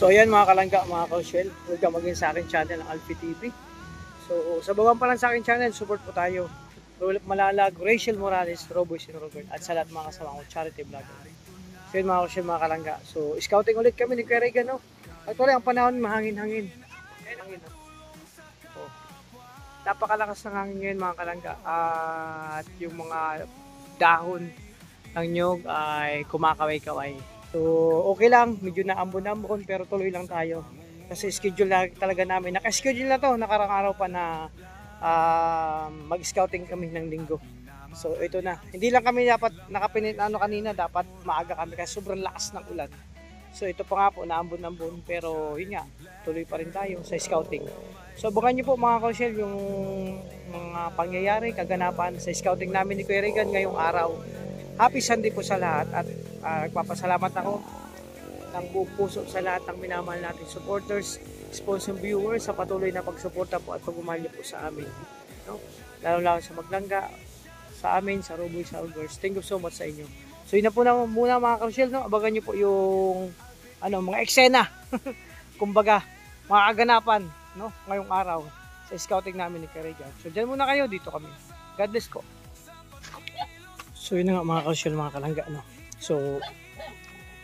So ayan mga kalangga, mga kausyel, welcome again sa akin channel ng Alfie TV. So sa bawang pa lang sa akin channel, support po tayo. Malalag, Rachel Morales, Roboy Sin Robert, at sa lahat mga kasama ko, charity vlogger. So yun mga kausyel, mga kalangga. So scouting ulit kami ni Kuya Regan, no? Actually ang panahon mahangin-hangin. Ayan, hangin, no? So, napakalakas ng hangin ngayon mga kalangga. At yung mga dahon ng nyog ay kumakaway-kaway. So, okay lang, medyo naambon-ambon pero tuloy lang tayo. Kasi schedule na talaga namin. Naka-schedule na to, nakarang araw pa na mag-scouting kami ng linggo. So, ito na. Hindi lang kami dapat nakapinit kanina, dapat maaga kami kasi sobrang lakas ng ulan. So, ito pa nga po, naambon-ambon pero yun nga, tuloy pa rin tayo sa scouting. So, abangan nyo po mga kausyel yung mga pangyayari, kaganapan sa scouting namin ni Kuya Regan ngayong araw. Happy Sunday po sa lahat at nagpapasalamat ako ng buong puso sa lahat ng minamahal natin supporters, sponsor viewers sa patuloy na pagsuporta po at pagmamahal niyo po sa amin. No? Lalo sa Maglangga, sa amin, sa Roboy, sa Algers. Thank you so much sa inyo. So yun na po na muna mga kausyel, no? Abangan niyo po yung mga eksena, kumbaga, mga kaganapan, no? Ngayong araw sa scouting namin ni Kuya Regan. So dyan muna kayo, dito kami. God bless ko. So yun na nga mga kausyel, mga kalangga, no? So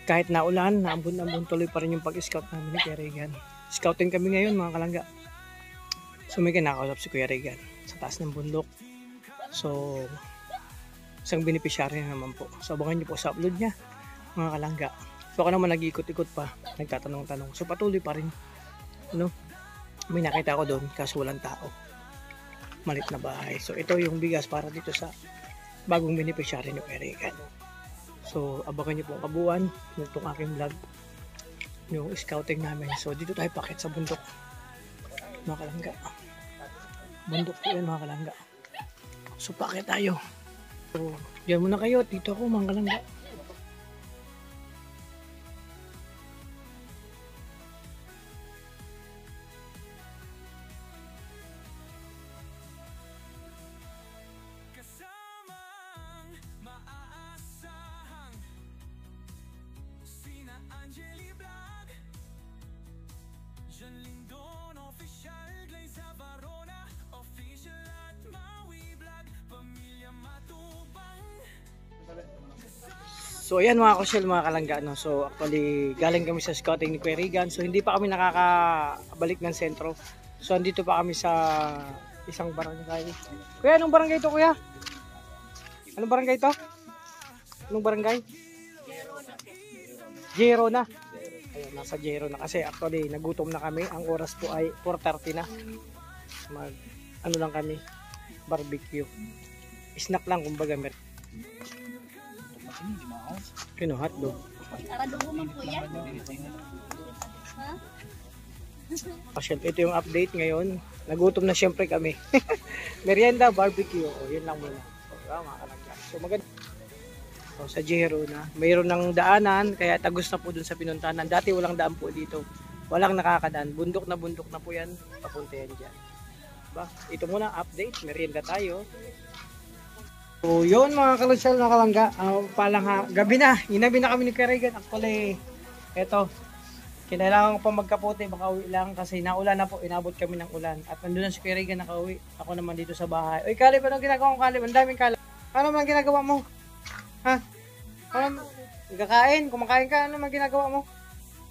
kahit naulan, naambon-ambon, tuloy pa rin yung pag-scout namin ni Kuya Regan. Scouting kami ngayon mga kalangga. So may kinakausap si Kuya Regan sa taas ng bundok. So isang beneficiary na naman po. So abangan nyo po sa upload niya mga kalangga. So ako naman nag-iikot-ikot pa, nagtatanong-tanong. So patuloy pa rin, no? May nakita ko doon kaso walang tao, malit na bahay. So ito yung bigas para dito sa bagong beneficiary ni Kuya Regan. So abangan nyo po ang kabuuan nitong aking vlog, yung scouting namin. So dito tayo pakit sa bundok mga kalangga. Bundok po yan mga kalangga. So pakit tayo. So diyan muna kayo, dito ako mga kalangga. So ayan mga kausyel, mga kalangga, no? So actually galing kami sa scouting ni Kuya Regan. So hindi pa kami nakakabalik ng sentro. So andito pa kami sa isang barangay. Kuya, anong barangay ito kuya? Anong barangay ito? Anong barangay? Jero na. Ayun, nasa Jero na kasi actually nagutom na kami. Ang oras po ay 4:30 na. Lang kami, barbecue. Snack lang kumbaga. Kino hotdog. Ito yung update ngayon. Nagutom na siyempre kami. Merienda, barbecue. Yun lang muna. So maganda. So, sa Jero na. Mayroon ng daanan, kaya tagos na po dun sa pinuntahan. Dati walang daan po dito. Walang nakakadaan. Bundok na po yan. Papunta yan dyan. Diba? Ito muna, update. Merienda tayo. So yun mga kalusyal na kalangga, gabi na, inabi na kami ni Kuya Regan. Actually, eto, kinailangan ko pa magkapote, baka uwi lang kasi naulan na po, inabot kami ng ulan. At nandun na si Kuya Regan nakauwi, ako naman dito sa bahay. Uy Kalib, anong ginagawa mo Kalib? Ang daming kalib. Ano naman ginagawa mo? Ha? Ano? Kakain? Kumakain ka? Ano naman ginagawa mo?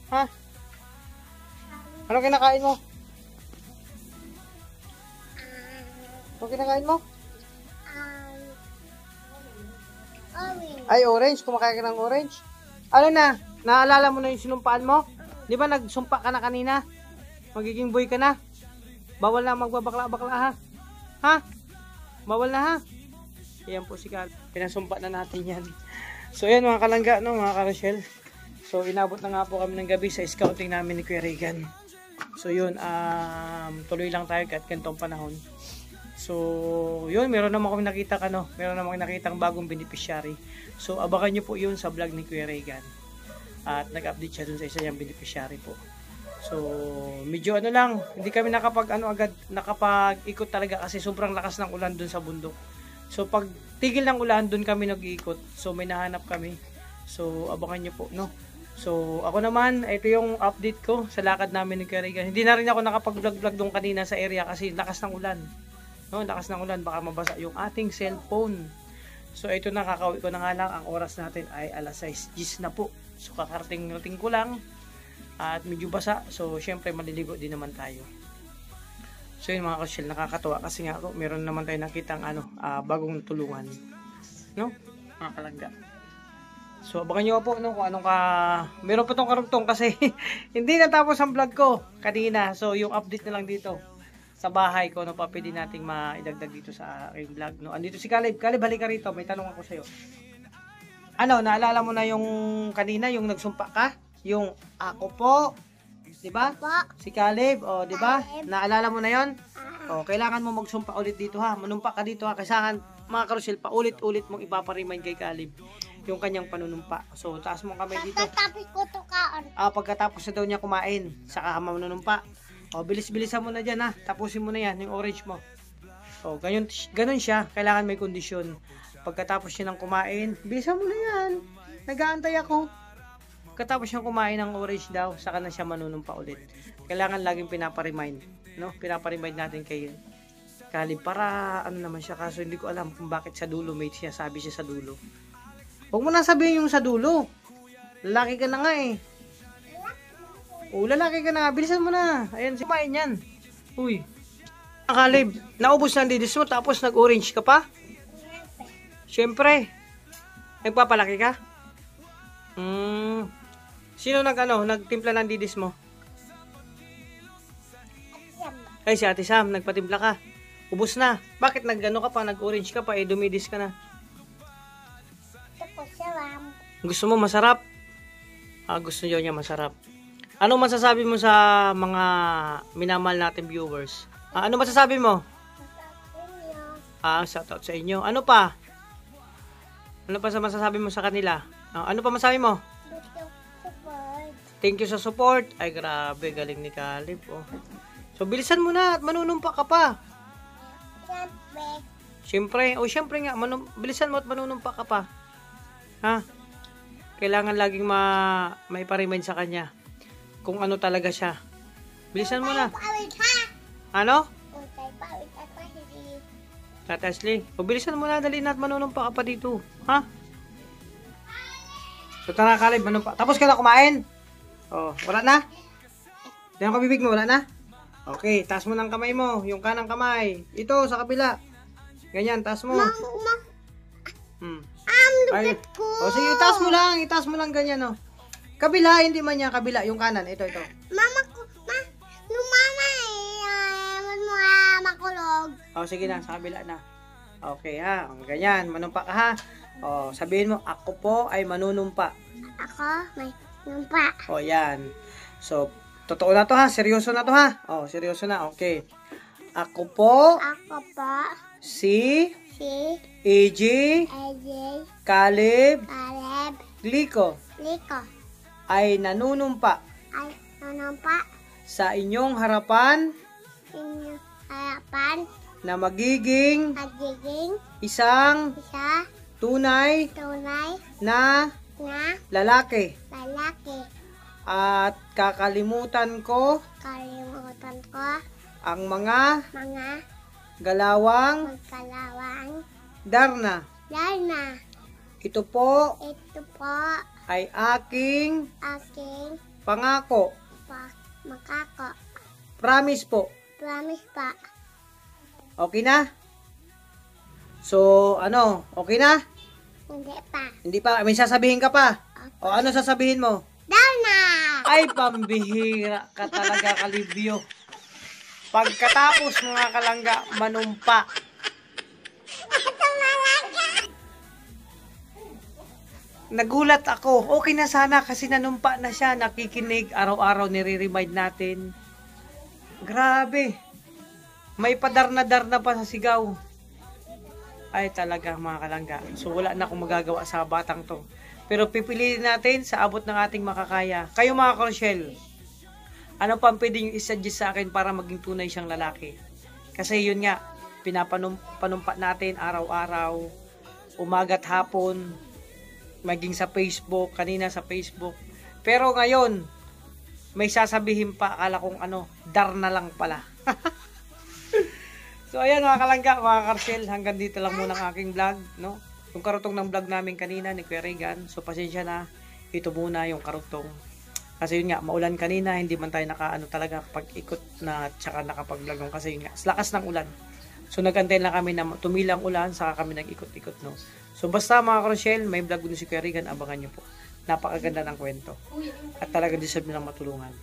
Ha? Anong kinakain mo? Anong kinakain mo? Orange. Ay, orange. Kumakain ka ng orange. Ano na? Naalala mo na yung sinumpaan mo? Di ba nagsumpa ka na kanina? Magiging boy ka na? Bawal na magbabakla-bakla ha? Ha? Bawal na ha? Ayan po si Kal. Pinasumpa na natin yan. So yan mga kalangga, no, mga karosyel. So inabot na nga po kami ng gabi sa scouting namin ni Kuya Regan. So yun, tuloy lang tayo kahit ganitong panahon. So, yun, meron naman kami nakitang bagong beneficiary. So, abangan nyo po yun sa vlog ni Kuya Regan. At nag-update siya dun sa isa niyang beneficiary po. So, medyo lang, hindi kami nakapag-ikot talaga kasi sobrang lakas ng ulan dun sa bundok. So, pag tigil ng ulan, dun kami nag-iikot. So, may nahanap kami. So, abangan nyo po, no? So, ako naman, ito yung update ko sa lakad namin ni Kariga. Hindi na rin ako nakapag-vlog-vlog doon kanina sa area kasi lakas ng ulan. No, lakas ng ulan, baka mabasa yung ating cellphone. So, ito na, kakauwi ko na nga lang. Ang oras natin ay alas 6:10 na po. So, kakarating-rating ko lang. At medyo basa. So, syempre, maliligo din naman tayo. So, yun mga kasyel, nakakatuwa kasi nga, meron naman tayo nakitang bagong tulungan. No? Mga kalangga. So, abangan nyo po no, kung anong meron pa tong karugtong kasi hindi natapos ang vlog ko kanina. So, yung update na lang dito sa bahay ko, no, pa pwede nating maidagdag dito sa aking vlog. No? Andito si Caleb. Caleb, halika rito. May tanong ako sa'yo. Naalala mo na yung kanina, yung nagsumpa ka? Yung ako po. Diba? Po. Si Caleb. O, diba? Caleb. Naalala mo na yon? O, kailangan mo magsumpa ulit dito ha. Manumpa ka dito ha. Kailangan, mga karusel, pa ulit-ulit mong ipaparimain kay Caleb yung kanyang panunumpa. So, taas mo kamay dito. Pagkatapos ko to kaon. Pagkatapos na daw niya kumain, saka ka manunumpa. O, bilis-bilisan mo na dyan ha. Tapusin mo na yan, yung orange mo. O, ganun siya. Kailangan may kondisyon. Pagkatapos niya ng kumain, bilisan mo na yan. Nag-aantay ako. Pagkatapos niya kumain ng orange daw, saka na siya manunumpa ulit. Kailangan laging pinaparimain. No? Pinaparimain natin kay Caleb para naman siya. Kaso hindi ko alam kung bakit sa dulo may sinasabi siya sa dulo. Huwag mo na sabihin yung sa dulo. Lalaki ka na nga eh. O, lalaki ka na nga. Bilisan mo na. Ayan, kumain yan. Uy. Caleb, naubos na ang didis mo tapos nag-orange ka pa? Siyempre. Nagpapalaki ka? Sino nagtimpla ng didis mo? Ay, si Ate Sam, nagpatimpla ka. Ubos na. Bakit ka pa, nag-orange ka pa, dumidis ka na? Gusto mo masarap? Gusto niya masarap. Ano masasabi mo sa mga minamahal natin viewers? Ano masasabi mo? Shout out sa inyo. Ano pa? Ano pa sa masasabi mo sa kanila? Ano pa masasabi mo? Thank you sa support. Ay, grabe. Galing ni Caleb. Oh. So, bilisan mo na at manunumpa ka pa. Siyempre. Siyempre nga. Bilisan mo at manunumpa ka pa. Ha? Kailangan laging maiparimain sa kanya kung ano talaga siya. Bilisan mo na. Ano? Tata Ashley. Bilisan mo na. Dali na at manunumpa ka pa dito. Ha? So, tara Caleb. Manumpa. Tapos ka na kumain? Wala na? Tingnan ko bibig mo. Wala na? Okay. Taas mo ng kamay mo. Yung kanang kamay. Ito, sa kabila. Ganyan. Taas mo. Ay, sige, itaas mo lang ganyan, no. Kabila, hindi man yan, kabila, yung kanan, ito. Mama, makulog. Sige na, sa kabila na. Okay, ha, ganyan, manumpa ka, ha. Sabihin mo, ako po ay manunumpa. Ako, may numpa. Yan. So, totoo na to, ha, seryoso na to, ha. Seryoso na, okay. Ako po, si AJ, Caleb, Glico, ay nanunumpa sa inyong harapan na magiging isang tunay na lalaki at kakalimutan ko ang mga galawang Darna. Ito po ay aking pangako. Promise po. Okay na? So, okay na? Hindi pa. May sasabihin ka pa? Ano sasabihin mo? Darna! Ay, pambihira ka talaga, Kalibyo. Pagkatapos mga kalangga, manumpa. Nagulat ako. Okay na sana kasi nanumpa na siya. Nakikinig. Araw-araw nire-remind natin. Grabe. May padarna-darna pa sa sigaw. Ay talaga mga kalangga. So wala na akong magagawa sa batang to. Pero pipiliin natin sa abot ng ating makakaya. Kayo mga Rochelle, ano pa ang pwede nyo isuggest sa akin para maging tunay siyang lalaki? Kasi yun nga, pinapanumpa natin araw-araw, umaga't hapon, maging sa Facebook, kanina sa Facebook. Pero ngayon, may sasabihin pa, akala kong dar na lang pala. So ayan mga kalangga, mga Karshel, hanggang dito lang muna ang aking vlog, no? Yung karutong ng vlog namin kanina ni Kuya Regan, so pasensya na, ito muna yung karutong. Kasi yun nga, maulan kanina, hindi man tayo talaga pag-ikot na tsaka nakapag-vlog kasi yun nga, lakas ng ulan. So nagantay lang kami na tumilang ulan, saka kami nag-ikot-ikot, no? So basta mga Karshel, may vlog din si Kuya Regan, abangan nyo po. Napakaganda ng kwento. At talaga deserve nilang matulungan.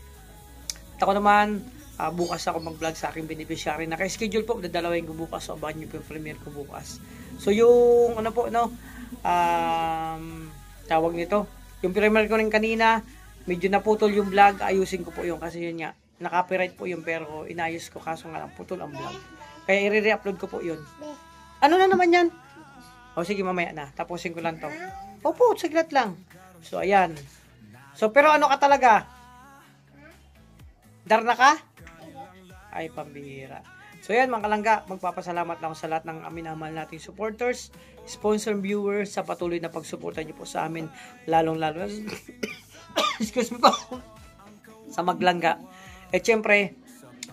At ako naman, bukas ako mag-vlog sa aking beneficiary. Naka-schedule po, dadalawin ko bukas. So, abangan nyo po yung premiere ko bukas. So, yung, tawag nito. Yung premiere ko rin kanina, medyo naputol yung vlog. Ayusin ko po yun kasi yun nga, na-copyright po yung pero inayos ko. Kaso nga lang, putol ang vlog. Kaya i-re-upload ko po yun. Ano na naman yan? O, sige, mamaya na. Tapusin ko lang to. Opo, saglit lang. So, ayan. So, pero ano ka talaga? Dar na ka? Ay, pambihira. So yan mga kalangga, magpapasalamat lang ako sa lahat ng minamahal nating supporters, sponsor, viewers, sa patuloy na pagsuporta niyo po sa amin, lalong-lalo excuse me po, sa maglangga. At syempre,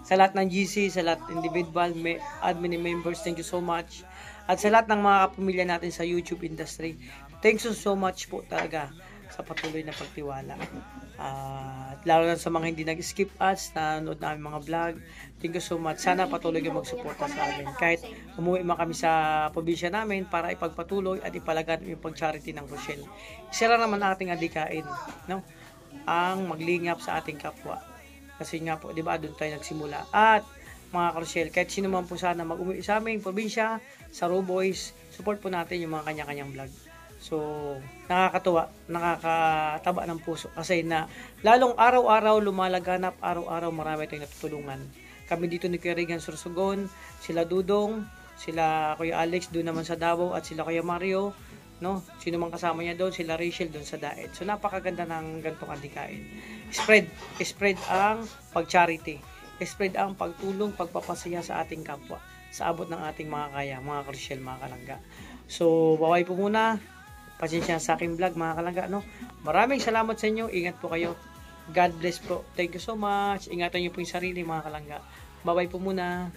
sa lahat ng GC, sa lahat individual, admin members, thank you so much. At sa lahat ng mga kapamilya natin sa YouTube industry, thanks so much po talaga sa patuloy na pagtiwala. At lalo na sa mga hindi nag-skip ads, na nanood namin mga vlog, thank you so much. Sana patuloy kayo magsuporta sa amin. Kahit umuwi man kami sa probinsya namin para ipagpatuloy at ipalagan yung pag-charity ng Rochelle. Isa lang naman ating adikain, no? Ang maglingap sa ating kapwa. Kasi nga po, di ba, doon tayo nagsimula. At mga Rochelle, kahit sino man po sana mag-umuwi sa aming probinsya, sa Roboys, support po natin yung mga kanya-kanyang vlog. So, nakakatuwa, nakakataba ng puso kasi na lalong araw-araw lumalaganap, araw-araw marami tayong natutulungan. Kami dito ni Kuya Regan Sorsogon, sila Dudong, sila Kuya Alex doon naman sa Davao at sila Kuya Mario, no? Sino man kasama niya doon, sila Rachel doon sa Daet. So, napakaganda ng gantong adikain. Spread ang pag-charity. Spread ang pagtulong, pagpapasaya sa ating kapwa sa abot ng ating mga kaya, mga Rochelle, mga kalangga. So, baway po muna. Pasensya sa aking vlog mga kalangga, no? Maraming salamat sa inyo. Ingat po kayo. God bless po. Thank you so much. Ingatan niyo po yung sarili mga kalangga. Bye-bye po muna.